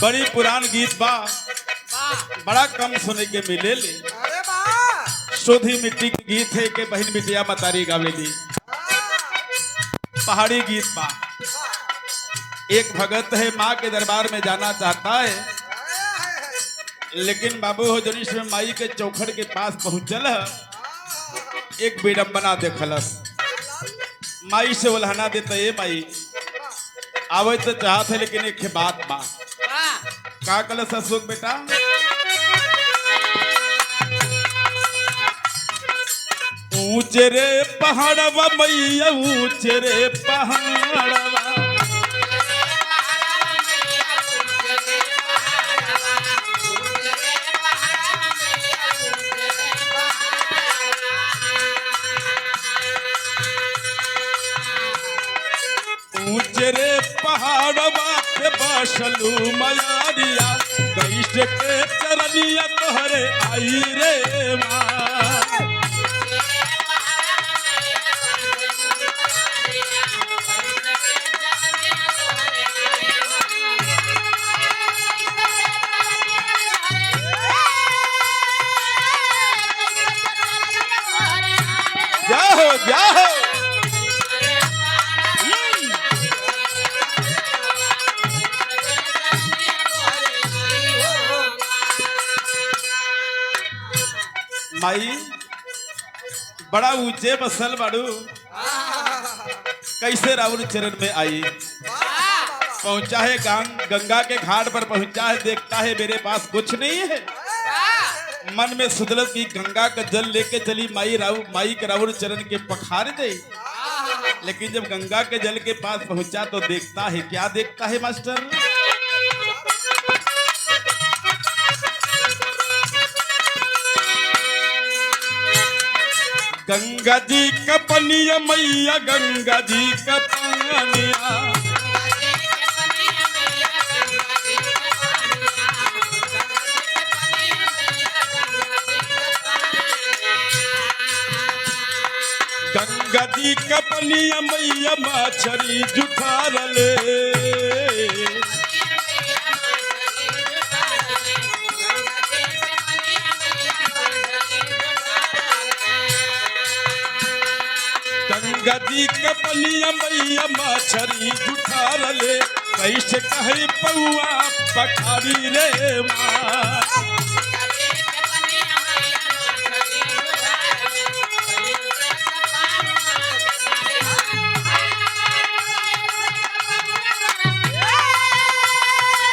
बड़ी पुरान गीत बा, बड़ा कम सुने के मिले ले। अरे वाह शोधी मिट्टी के गीत है के बहन बिटिया मतारी गावेली। पहाड़ी गीत बा। एक भगत है माँ के दरबार में जाना चाहता है, लेकिन बाबू हो जनीश में माई के चौखट के पास पहुंचल है, एक विडम्बना देखलस। माई से उल्हाना देता है, माई आवे तो चाहत है, लेकिन एक बात बा। का कलस अशोक बेटा? ऊंचे रे पहाड़वा मैया, ऊंचे रे पहाड़वा, ऊंचे रे पहाड़वा पे बसलू मयारिया, कैसे के चरनिया तोहरे आई रे माँ। जाओ जाओ माई, बड़ा ऊंचे बसल बाड़ू, कैसे रावण चरण में आई? पहुंचा है गंगा के घाट पर पहुंचा है, देखता है मेरे पास कुछ नहीं है। मन में सुदलत की गंगा का जल लेके चली माई के रावण चरण के पखार दे। लेकिन जब गंगा के जल के पास पहुंचा तो देखता है, क्या देखता है मास्टर? गंगा जी का पनिया मैया, गंगा जी का पनिया, गंगा जी का पनिया मैया, मछली जुठार ले। गंगा जी का पनिया मैया, मछली जुठार ले, कैसे कहे पौआ पखारी रे माँ।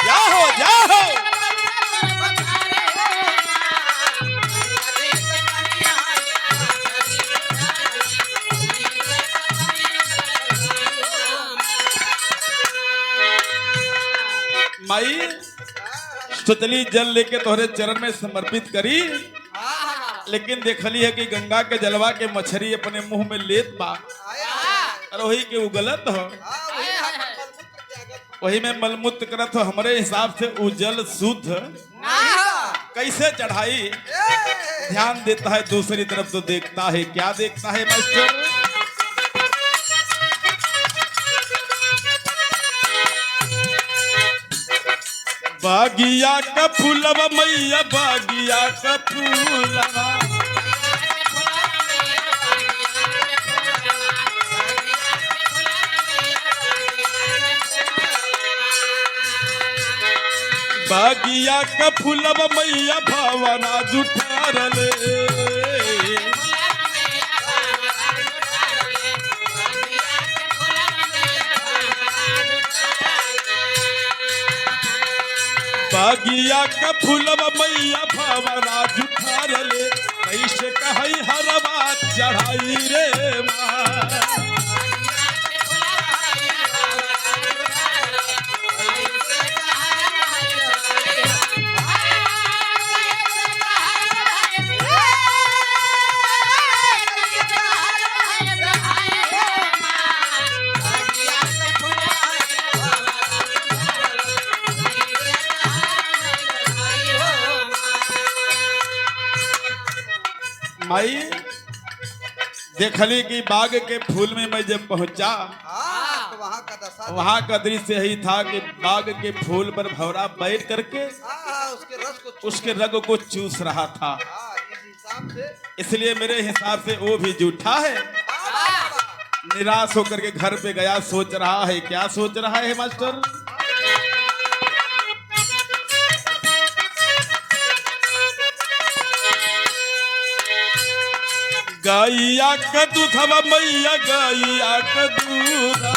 जाओ जाओ माई, सुतली जल लेके तोहरे चरण में समर्पित करी, लेकिन देखली है कि गंगा के जलवा के मछली अपने मुंह में लेत बा। और वही के वो गलत हो, वही में मलमूत्र करत हो। हमारे हिसाब से वो जल शुद्ध कैसे चढ़ाई? ध्यान देता है दूसरी तरफ तो देखता है, क्या देखता है मास्टर? बागिया का फूलवा मैया, बागिया का फूलवा, बागिया का फूलवा मैया, भावना जुठार ले। बागिया का फूलवा मैया, भावना जुठार ले, कैसे कहे हर बात चढ़ाई रे माँ। माई, देखली कि बाग के फूल में मैं जब पहुंचा वहाँ का दृश्य यही था कि बाग के फूल पर भौरा बैठ करके उसके रग को चूस रहा था। इसलिए मेरे हिसाब से वो भी झूठा है। निराश होकर के घर पे गया, सोच रहा है। क्या सोच रहा है मास्टर? गैया का दूधवा मैया, गैया का दूधवा,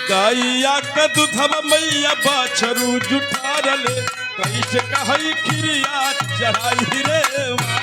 गैया का दूधवा मैया, बाछरू जुठार ले, कैसे कहई खिरिया चढ़ाई रे माँ।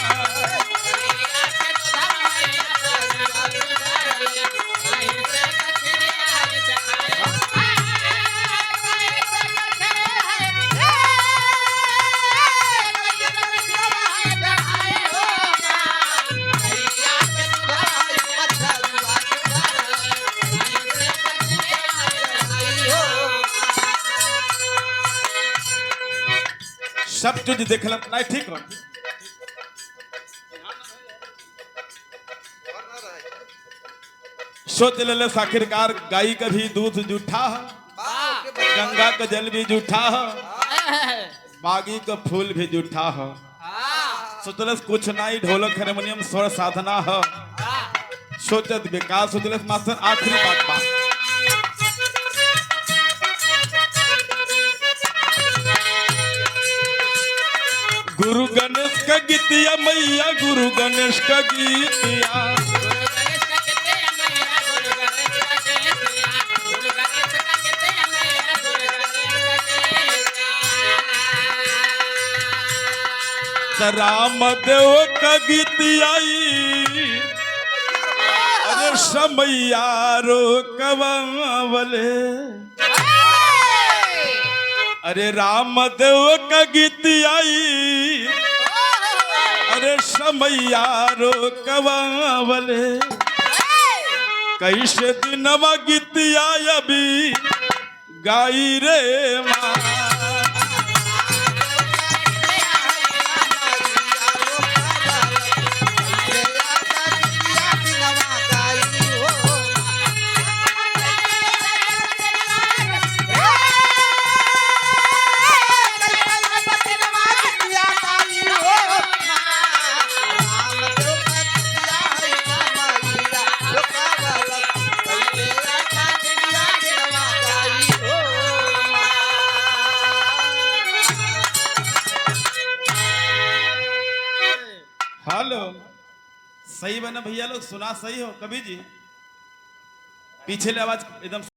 सब तुझ देखल नहीं ठीक हो। सोच ले आखिरकार गाय का भी दूध जूठा है, गंगा का जल भी जूठा है, बागी का फूल भी जूठा है। सोचलस कुछ नहीं, ढोलक हारमोनियम स्वर साधना है। सोचत विकास सोचलस मास्टर आखिरी बात गुरु गणेश का गीतिया मैया, गुरु गणेश का गीतिया, रामदेव का गीतिया, अरे समैया रो कवले, अरे रामदेव का गीतिया, अरे समैया रो कवले, कैसे दिनवा गीतिया अभी गाई रे माँ। हेलो, सही बना भैया लोग, सुना सही हो कभी जी? पीछे ले आवाज एकदम